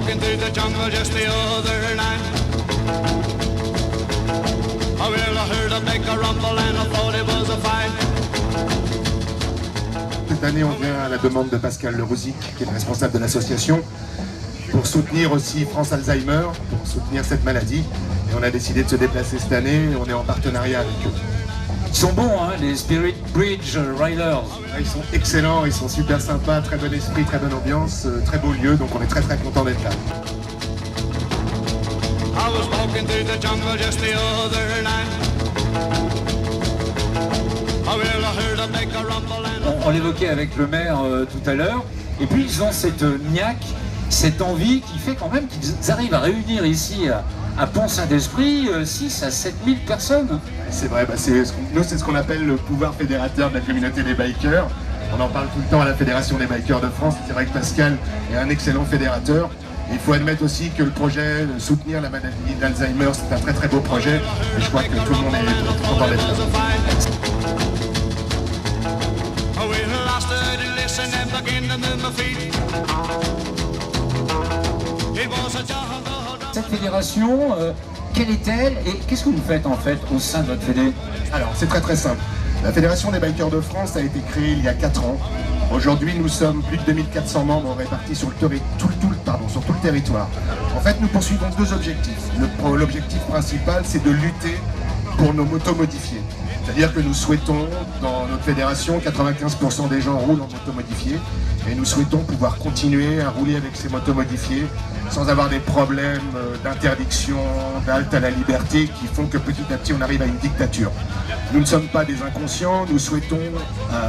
walking through the jungle just the other night. Oh well, I heard a big rumble and I thought it was a fight. Cette année, on vient à la demande de Pascal Lerouzic, qui est le responsable de l'association, pour soutenir aussi France Alzheimer, pour soutenir cette maladie. Et on a décidé de se déplacer cette année, on est en partenariat avec eux. Ils sont bons, hein, les Spirit Bridge Riders. Ils sont excellents, ils sont super sympas, très bon esprit, très bonne ambiance, très beau lieu, donc on est très contents d'être là. I was walking through the jungle just the other night. Oh well, I heard a big rumble and On l'évoquait avec le maire tout à l'heure, et puis ils ont cette niaque, cette envie qui fait quand même qu'ils arrivent à réunir ici à Pont-Saint-Esprit 6 à 7 000 personnes. C'est vrai, nous c'est ce qu'on appelle le pouvoir fédérateur de la communauté des bikers. On en parle tout le temps à la Fédération des bikers de France. C'est vrai que Pascal est un excellent fédérateur. Il faut admettre aussi que le projet de soutenir la maladie d'Alzheimer, c'est un très beau projet. Et je crois que tout le monde est content d'être là. Cette fédération, quelle est-elle et qu'est-ce que vous faites en fait au sein de votre fédé? Alors c'est très simple. La Fédération des bikers de France a été créée il y a 4 ans. Aujourd'hui nous sommes plus de 2400 membres répartis sur tout le territoire. En fait nous poursuivons 2 objectifs. L'objectif principal c'est de lutter pour nos motos modifiées. C'est-à-dire que nous souhaitons, dans notre fédération, 95% des gens roulent en moto modifiée et nous souhaitons pouvoir continuer à rouler avec ces motos modifiées sans avoir des problèmes d'interdiction, d'halte à la liberté qui font que petit à petit on arrive à une dictature. Nous ne sommes pas des inconscients, nous souhaitons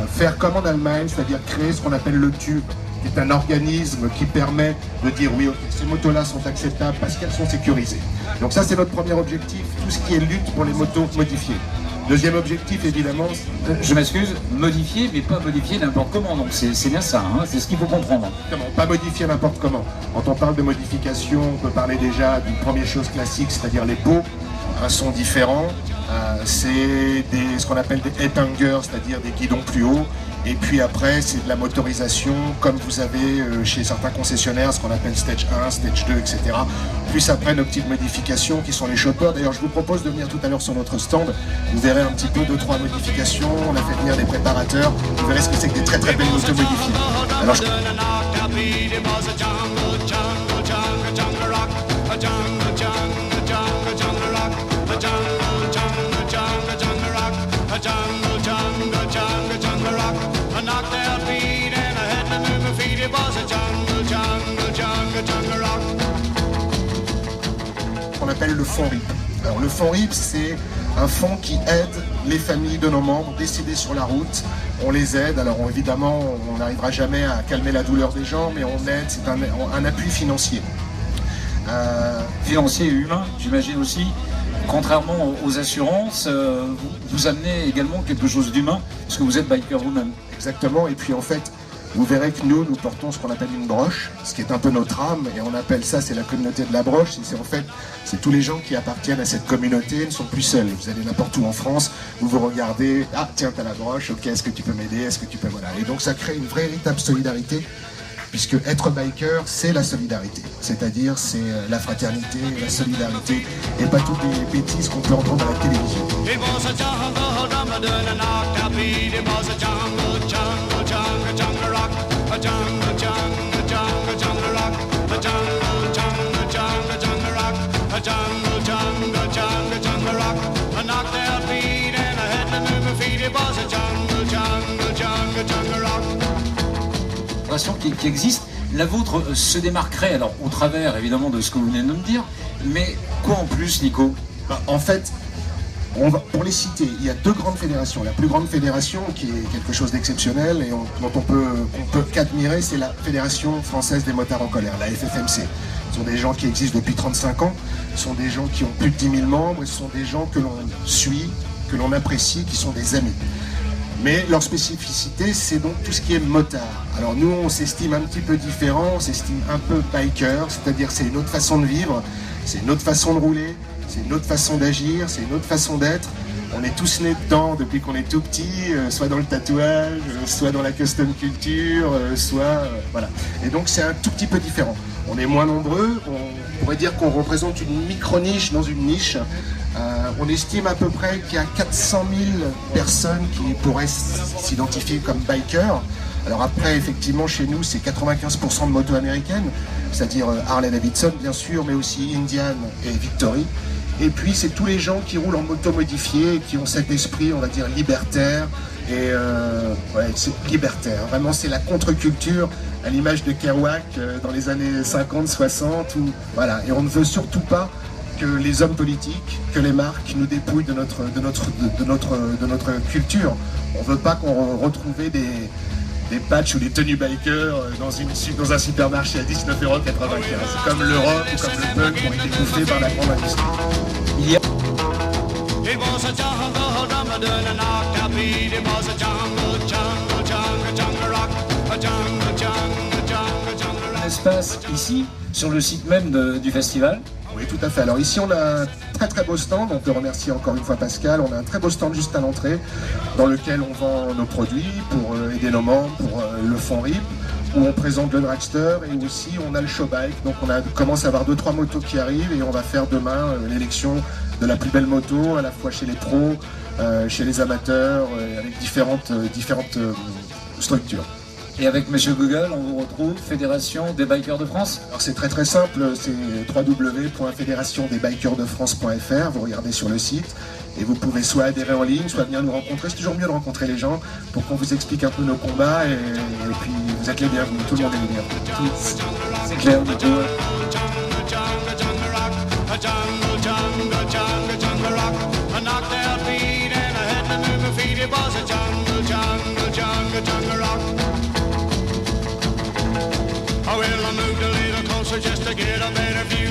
faire comme en Allemagne, c'est-à-dire créer ce qu'on appelle le TÜV, qui est un organisme qui permet de dire oui, ok, ces motos-là sont acceptables parce qu'elles sont sécurisées. Donc ça c'est notre premier objectif, tout ce qui est lutte pour les motos modifiées. Deuxième objectif, évidemment... Je m'excuse, modifier, mais pas modifier n'importe comment. Donc c'est bien ça, hein, c'est ce qu'il faut comprendre. Pas modifier n'importe comment. Quand on parle de modification, on peut parler déjà d'une première chose classique, c'est-à-dire les pots, un son différent. C'est ce qu'on appelle des head hangers, c'est-à-dire des guidons plus hauts. Et puis après, c'est de la motorisation, comme vous avez chez certains concessionnaires, ce qu'on appelle Stage 1, Stage 2, etc. Plus après, nos petites modifications qui sont les choppers. D'ailleurs, je vous propose de venir tout à l'heure sur notre stand. Vous verrez un petit peu 2-3 modifications. On a fait venir des préparateurs. Vous verrez ce que c'est que des très belles motos modifiées. Alors, on appelle le fonds RIP. Alors le fonds RIP, c'est un fonds qui aide les familles de nos membres décédés sur la route. On les aide, alors évidemment on n'arrivera jamais à calmer la douleur des gens, mais on aide, c'est un appui financier. Financier et humain, j'imagine aussi. Contrairement aux assurances, vous amenez également quelque chose d'humain, parce que vous êtes biker vous-même. Exactement, et puis en fait, vous verrez que nous portons ce qu'on appelle une broche, ce qui est un peu notre âme, et on appelle ça, c'est la communauté de la broche. C'est tous les gens qui appartiennent à cette communauté ne sont plus seuls. Vous allez n'importe où en France, vous regardez, ah tiens, t'as la broche, ok, est-ce que tu peux m'aider, est-ce que tu peux, voilà. Et donc ça crée une véritable solidarité, puisque être biker, c'est la solidarité. C'est-à-dire, c'est la fraternité, la solidarité, et pas toutes les bêtises qu'on peut entendre à la télévision. Qui existe, la vôtre se démarquerait alors au travers évidemment de ce que vous venez de me dire, mais quoi en plus, Nico? En fait, pour les citer, il y a 2 grandes fédérations. La plus grande fédération, qui est quelque chose d'exceptionnel et dont on peut qu'admirer, c'est la Fédération Française des Motards en Colère, la FFMC. Ce sont des gens qui existent depuis 35 ans, ce sont des gens qui ont plus de 10 000 membres, et ce sont des gens que l'on suit, que l'on apprécie, qui sont des amis. Mais leur spécificité, c'est donc tout ce qui est motard. Alors nous, on s'estime un petit peu différent, on s'estime un peu biker, c'est-à-dire c'est une autre façon de vivre, c'est une autre façon de rouler, c'est une autre façon d'agir, c'est une autre façon d'être. On est tous nés dedans depuis qu'on est tout petit, soit dans le tatouage, soit dans la custom culture, voilà. Et donc c'est un tout petit peu différent. On est moins nombreux, on pourrait dire qu'on représente une micro-niche dans une niche. On estime à peu près qu'il y a 400 000 personnes qui pourraient s'identifier comme bikers. Alors après, effectivement, chez nous, c'est 95% de motos américaines, c'est-à-dire Harley-Davidson, bien sûr, mais aussi Indian et Victory. Et puis, c'est tous les gens qui roulent en moto modifiée, qui ont cet esprit, on va dire, libertaire. Et ouais, c'est libertaire. Vraiment, c'est la contre-culture, à l'image de Kerouac dans les années 50-60. Voilà. Et on ne veut surtout pas que les hommes politiques, que les marques nous dépouillent de notre culture. On ne veut pas qu'on retrouve des patchs ou des tenues bikers dans un supermarché à 19,95 €, comme le rock ou comme le punk qui ont été bouffés par la grande industrie. Il y a... It was a jungle drummer doing an octave beat. It was a jungle, jungle, jungle, jungle rock. A jungle, jungle, jungle, jungle rock. Un espace ici, sur le site même du festival. Oui, tout à fait. Alors ici, on a un très très beau stand. On peut remercier encore une fois Pascal. On a un très beau stand juste à l'entrée dans lequel on vend nos produits pour aider nos membres, pour le fonds RIP, où on présente le dragster et aussi on a le show bike. Donc on commence à avoir 2-3 motos qui arrivent et on va faire demain l'élection de la plus belle moto, à la fois chez les pros, chez les amateurs, avec différentes structures. Et avec Monsieur Google, on vous retrouve Fédération des Bikers de France. Alors c'est très très simple, c'est www.fédérationdesbikersdefrance.fr, vous regardez sur le site et vous pouvez soit adhérer en ligne, soit venir nous rencontrer. C'est toujours mieux de rencontrer les gens pour qu'on vous explique un peu nos combats et puis vous êtes les bienvenus, tout le monde est les bienvenus. C'est clair du tout. Oh, well, I moved a little closer just to get a better view.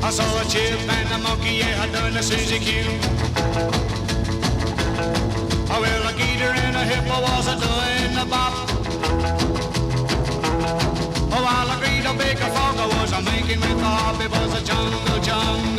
I saw a chip and a monkey, yeah, doing the Suzy Q. Oh, well, a gator and a hippo was a-doing the bop. Oh, while a great big frog I was a-making with the hop. It was a jungle, jungle.